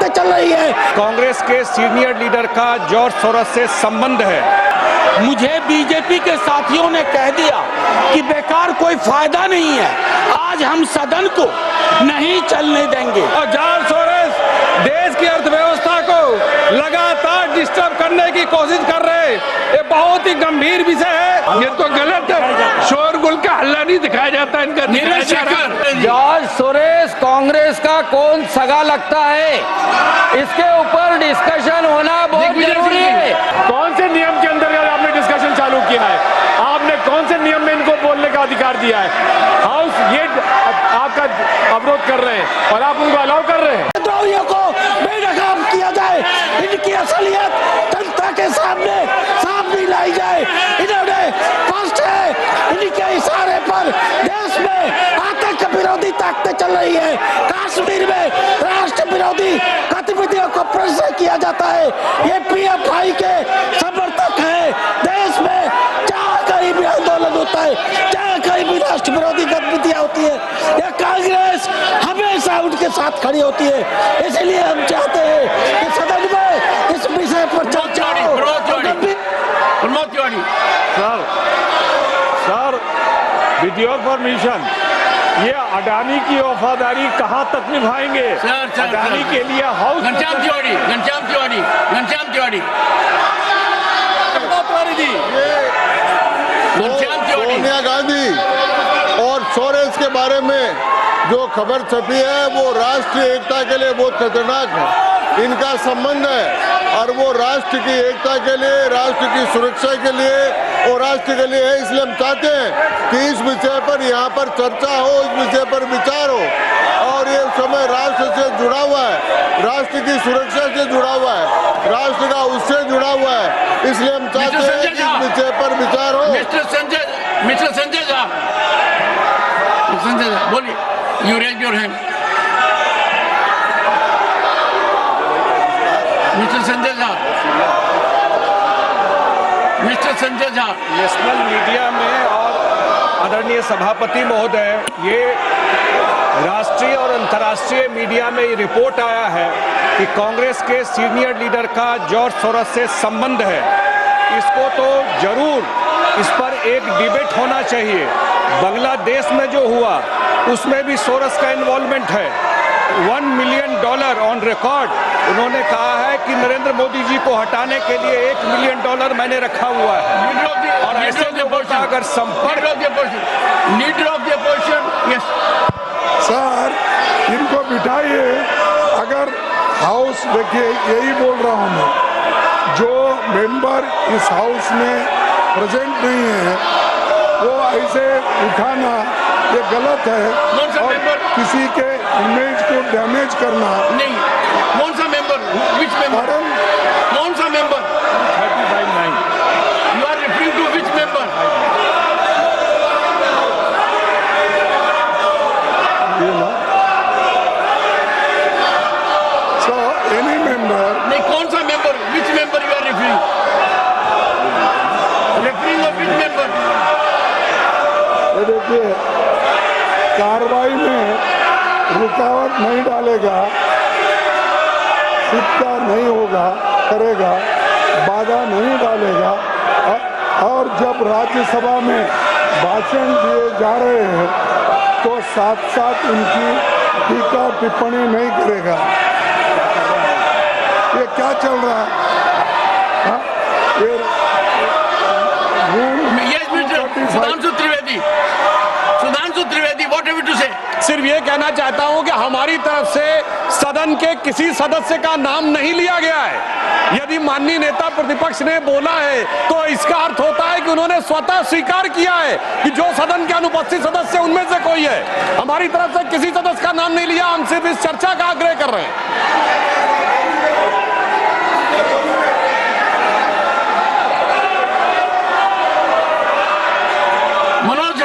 ताकतें चल रही है। कांग्रेस के सीनियर लीडर का जॉर्ज सोरोस से संबंध है। मुझे बीजेपी के साथियों ने कह दिया कि बेकार कोई फायदा नहीं है, आज हम सदन को नहीं चलने देंगे। और जॉर्ज सोरोस देश की अर्थव्यवस्था को लगातार डिस्टर्ब करने की कोशिश कर रहे हैं। ये बहुत ही गंभीर विषय है। ये तो गलत है, शोरगुल का हल्ला नहीं दिखाया जाता इनका। जॉर्ज सोरोस कांग्रेस का कौन सगा लगता है, इसके ऊपर डिस्कशन होना बहुत जरूरी है। कौन से नियम के अंतर्गत आपने डिस्कशन चालू किया है? आपने कौन से नियम में इनको बोलने का अधिकार दिया है? हाउस ये आपका अवरोध कर रहे हैं और आप उनको अलाउ कर रहे हैं। विद्रोहियों को बेनकाब किया जाए, इनकी असलियत जनता के सामने सामने लाई जाए। इन्होंने स्पष्ट है, इनके इशारे पर देश में आतंक विरोधी ताकतें चल रही है। कश्मीर में राष्ट्र विरोधी गतिविधियों को प्रदर्शित किया जाता है। ये पीएफआई के समर्थक है। देश में जहाँ कहीं भी आंदोलन होता है, जहाँ कहीं भी राष्ट्र विरोधी गतिविधियां होती है, यह कांग्रेस हमेशा उनके साथ खड़ी होती है। इसलिए हम चाहते हैं कि सदन में इस विषय पर चर्चा हो। सर, विद योर परमिशन, ये अडानी की वफादारी कहाँ तक निभाएंगे? अडानी के लिए हाउस घनश्याम तिवारी सोनिया गांधी और सोरेस के बारे में जो खबर छपी है वो राष्ट्रीय एकता के लिए बहुत खतरनाक है। इनका संबंध है और वो राष्ट्र की एकता के लिए, राष्ट्र की सुरक्षा के लिए और राष्ट्र के लिए है। इसलिए हम चाहते हैं कि इस विषय पर यहाँ पर चर्चा हो, इस विषय पर विचार हो। और ये समय राष्ट्र से जुड़ा हुआ है, राष्ट्र की सुरक्षा से जुड़ा हुआ है, राष्ट्र का उससे जुड़ा हुआ है। इसलिए हम चाहते हैं कि इस विषय पर विचार हो। मिस्टर संजय झा, बोलिए, you raise your hand. Mr Sanjay Jha, national media में और आदरणीय सभापति महोदय, ये राष्ट्रीय और अंतर्राष्ट्रीय मीडिया में ये रिपोर्ट आया है कि कांग्रेस के सीनियर लीडर का जॉर्ज सोरोस से संबंध है। इसको तो जरूर इस पर एक डिबेट होना चाहिए। बांग्लादेश में जो हुआ उसमें भी सोरोस का इन्वॉल्वमेंट है। $1 मिलियन ऑन रिकॉर्ड उन्होंने कहा है कि नरेंद्र मोदी जी को हटाने के लिए $1 मिलियन मैंने रखा हुआ है। और ऐसे लोगों का अगर संपर्क सर, इनको बिठाइए। अगर हाउस, देखिए यही बोल रहा हूँ मैं, जो मेंबर इस हाउस में प्रेजेंट नहीं है वो ऐसे उठाना ये गलत है और किसी के इमेज को डैमेज करना नहीं। कौन सा मेंबर? Which member? कौन सा member? 35-9। You are referring to which member? So any member, नहीं, कौन सा member? Which member you are referring? Referring of which member? देखिए, कार्रवाई में रुकावट नहीं डालेगा, सिक्का नहीं होगा, करेगा, बाधा नहीं डालेगा। और जब राज्यसभा में भाषण दिए जा रहे हैं तो साथ साथ उनकी टीका टिप्पणी नहीं करेगा। ये क्या चल रहा है? हाँ? ये Sudhanshu Trivedi, what have you to say? सिर्फ ये कहना चाहता हूं कि हमारी तरफ से सदन के किसी सदस्य का नाम नहीं लिया गया है। यदि माननीय नेता प्रतिपक्ष ने बोला है तो इसका अर्थ होता है कि उन्होंने स्वतः स्वीकार किया है कि जो सदन के अनुपस्थित सदस्य उनमें से कोई है। हमारी तरफ से किसी सदस्य का नाम नहीं लिया, हम सिर्फ इस चर्चा का आग्रह कर रहे हैं। मनोज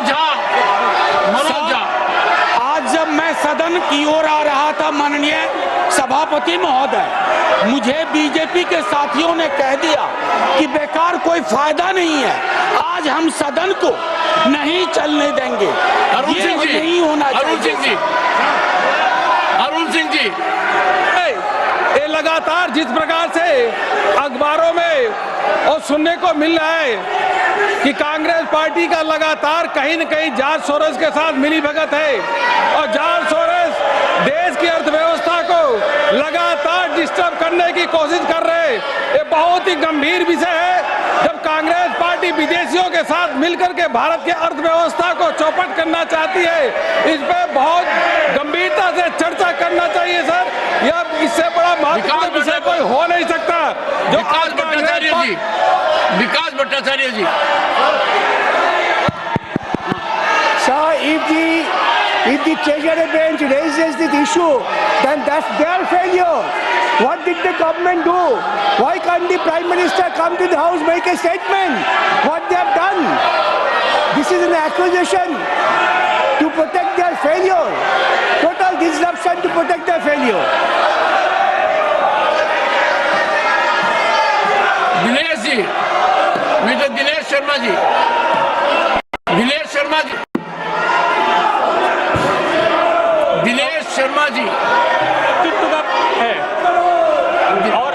झा, आज जब मैं सदन की ओर आ रहा था, माननीय सभापति महोदय, मुझे बीजेपी के साथियों ने कह दिया कि बेकार कोई फायदा नहीं है, आज हम सदन को नहीं चलने देंगे। अरुण सिंह जी, नहीं होना चाहिए। अरुण सिंह जी, अरुण सिंह जी, ये लगातार जिस प्रकार से अखबारों में और सुनने को मिल रहा है कि कांग्रेस पार्टी का लगातार कहीं न कहीं जॉर्ज सोरोस के साथ मिलीभगत है और जॉर्ज सोरोस देश की अर्थव्यवस्था को लगातार डिस्टर्ब करने की कोशिश कर रहे हैं। ये बहुत ही गंभीर विषय है। जब कांग्रेस पार्टी विदेशियों के साथ मिलकर के भारत की अर्थव्यवस्था को चौपट करना चाहती है, इस पे बहुत गंभीरता से चर्चा करना चाहिए सर। यह इससे बड़ा महत्वपूर्ण विषय कोई हो नहीं सकता। जो विकास भट्टाचार्य जी, Sir, if the Treasury bench raises this issue, then that's their failure. What did the government do? Why can't the Prime Minister come to the House, make a statement? What they have done? This is an accusation to protect their failure. Total disruption to protect their failure. Dinesh ji, mister Dinesh Sharma ji, Dinesh Sharma ji, Dinesh Sharma ji, है और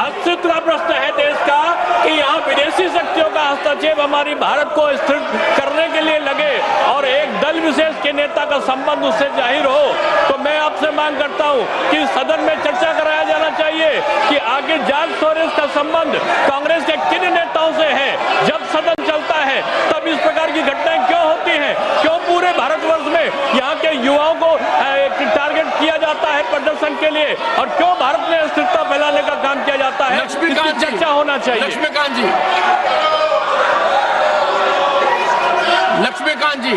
अस्तित्व का प्रश्न है देश का कि यहाँ विदेशी शक्तियों का हस्तक्षेप हमारी भारत को स्थिर करने के लिए लगे और एक दल विशेष के नेता का संबंध उससे जाहिर हो, तो मैं आपसे मांग करता हूँ कि सदन में चर्चा कराया जाना चाहिए कि आगे जॉर्ज सोरोस का संबंध कांग्रेस के किन नेताओं से है। जब सदन चलता है तब इस प्रकार की घटनाएं क्यों होती हैं? क्यों पूरे भारतवर्ष में यहाँ के युवाओं को टारगेट किया जाता है प्रदर्शन के लिए और क्यों भारत में अस्थिरता फैलाने का काम किया जाता है? लक्ष्मीकांत जी, चर्चा होना चाहिए। Laxmikant ji, Laxmikant ji,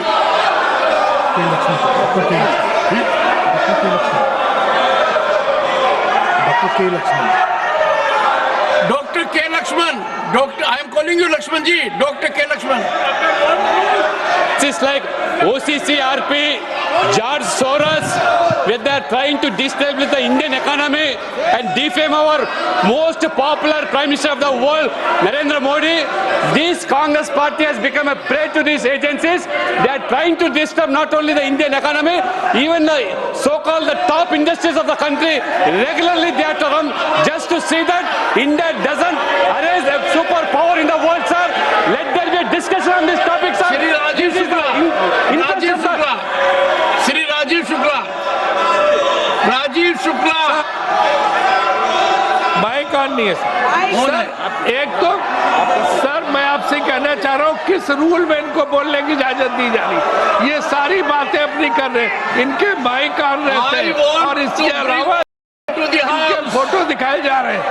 doctor K Laxman, doctor, I am calling you Laxman ji, doctor K Laxman. It's like OCCRP, George Soros, where they are trying to destabilize the Indian economy and defame our most popular Prime Minister of the world, Narendra Modi. This Congress party has become a prey to these agencies. They are trying to disturb not only the Indian economy, even the so-called the top industries of the country. Regularly they have to run just to see that India doesn't arise a superpower in the world, sir. Let there be a discussion on this topic, sir. Shri Rajiv Shukla, Rajiv Shukla, Shri Rajiv Shukla, Rajiv Shukla, mike on नहीं है sir. एक तो sir मैं आपसे कहना चाह रहा हूँ किस रूल में इनको बोलने की इजाजत दी जा रही। ये सारी बातें अपनी कर रहे हैं, इनके माइक ऑन रहते हैं और इसके अलावा इनके फोटो दिखाए जा रहे हैं।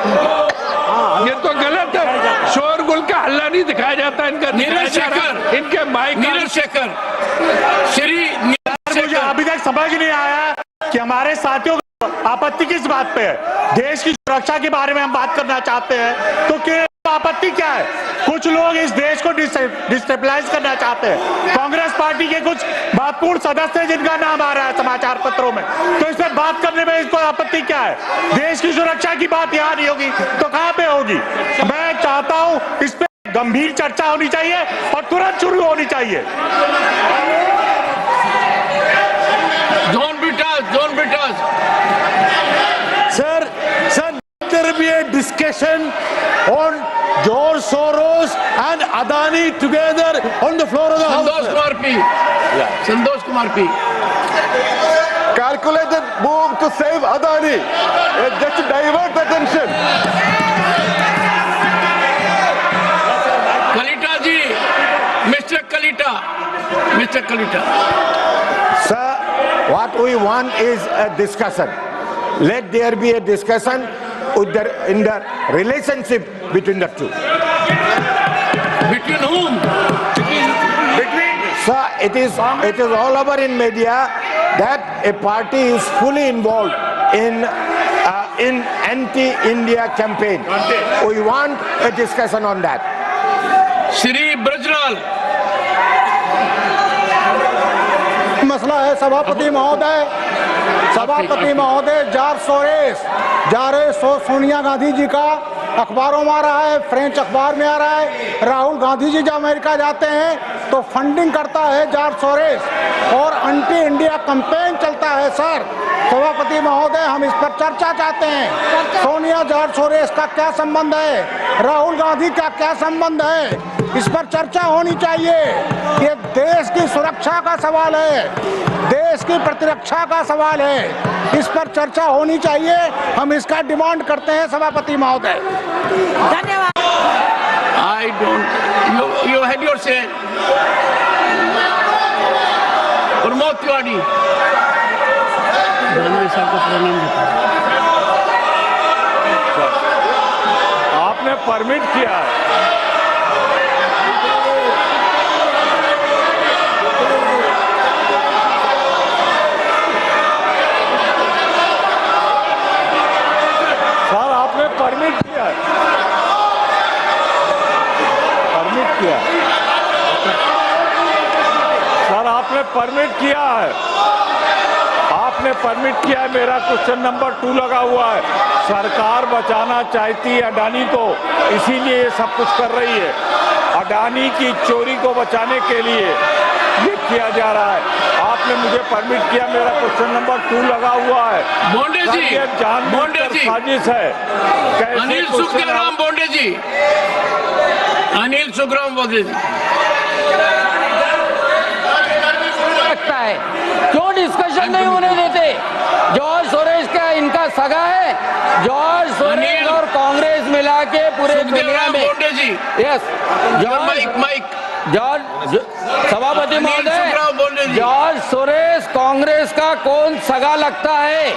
ये तो गलत है, शोरगुल का हल्ला नहीं दिखाया जाता इनका, नीरज शेखर, इनके माइक। नीरज शेखर, श्री मुझे अभी तक समझ नहीं आया कि हमारे साथियों को आपत्ति किस बात पे है। देश की सुरक्षा के बारे में हम बात करना चाहते हैं तो क्या आपत्ति क्या है? कुछ लोग इस देश को डिस्टेबलाइज करना चाहते हैं। कांग्रेस पार्टी के कुछ महत्वपूर्ण सदस्य जिनका नाम आ रहा है समाचार पत्रों में, तो इस पर बात करने में इसको आपत्ति क्या है? देश की सुरक्षा की बात यहाँ नहीं होगी तो कहाँ पे होगी? मैं चाहता हूँ इस पे गंभीर चर्चा होनी चाहिए और तुरंत शुरू होनी चाहिए। John Brittas, Sir, let there be a discussion on George Soros and Adani together on the floor of the House. Santosh Kumar P, Calculated move to save Adani, just to divert attention. Kalita ji, mister Kalita. Sir, what we want is a discussion. Let there be a discussion in the relationship between the two. Between whom? Sir, it is all over in media that a party is fully involved in anti-India campaign. We want a discussion on that. Shri Brajlal, मसला है सभापति महोदय, George Soros Sonia Gandhi ji का अखबारों में आ रहा है, French अखबार में आ रहा है। राहुल गांधी जी जब अमेरिका जाते हैं तो फंडिंग करता है जॉर्ज सोरेस और एंटी इंडिया कैंपेन चलता है। सर सभापति महोदय, हम इस पर चर्चा चाहते हैं। सोनिया जॉर्ज सोरेस का क्या संबंध है, राहुल गांधी का क्या संबंध है, इस पर चर्चा होनी चाहिए। ये देश की सुरक्षा का सवाल है, देश की प्रतिरक्षा का सवाल है, इस पर चर्चा होनी चाहिए। हम इसका डिमांड करते हैं सभापति महोदय। धन्यवाद। I don't. You had your say. Pramod Tiwari. आपने परमिट किया है। सर आपने परमिट किया है। परमिट किया सर, आपने परमिट किया है। आपने परमिट किया है। मेरा क्वेश्चन नंबर 2 लगा हुआ है। सरकार बचाना चाहती है अडानी को, इसीलिए ये सब कुछ कर रही है। अडानी की चोरी को बचाने के लिए ये किया जा रहा है। आपने मुझे परमिट किया, मेरा क्वेश्चन नंबर 2 लगा हुआ है। बोंडे जी, ये जानबूझकर साजिश है। कैसे अनिल सुखराम बोंडे जी, अनिल सुखराम बोंडे जी। लगता है क्यों डिस्कशन नहीं होने देते? जॉर्ज सोरेस का इनका सगा है। जॉर्ज सोरेस और कांग्रेस मिला के पूरे दुनिया में। यस, जॉर्ज सभापति महोदय, जॉर्ज सोरेस कांग्रेस का कौन सगा लगता है,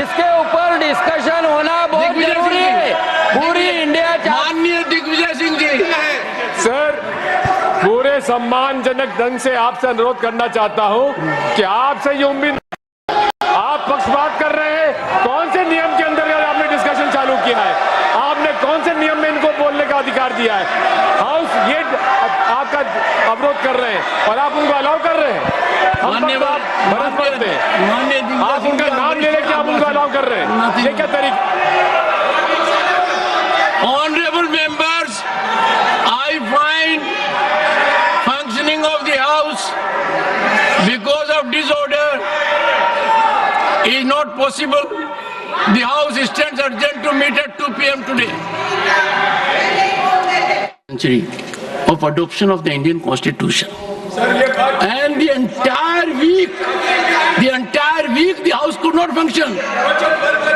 इसके ऊपर डिस्कशन होना बहुत जरूरी है। पूरी इंडिया। माननीय दिग्विजय सिंह जी। सर, पूरे सम्मानजनक ढंग से आपसे अनुरोध करना चाहता हूं कि आपसे ये उम्मीद, आप पक्षपात कर रहे हैं। कौन से नियम के अंदर आपने डिस्कशन चालू किया है? आपने कौन से नियम में इनको बोलने का अधिकार दिया है? हाउस ये आपका अवरोध कर रहे हैं और आप उनको अलाउ कर रहे हैं। हम भरत पड़ते हैं, आप उनका नाम ले लेके आप उनको अलाउ कर रहे हैं। ये क्या तरीका? Honorable members, I find functioning of the House because of disorder is not possible. The House stands urgent to meet at 2 p.m. today. Century of adoption of the Indian Constitution. And the entire week the House could not function.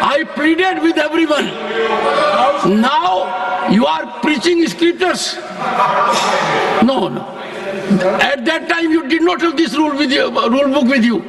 I pleaded with everyone. Now you are preaching scriptures. No. At that time you did not have this rule book with you.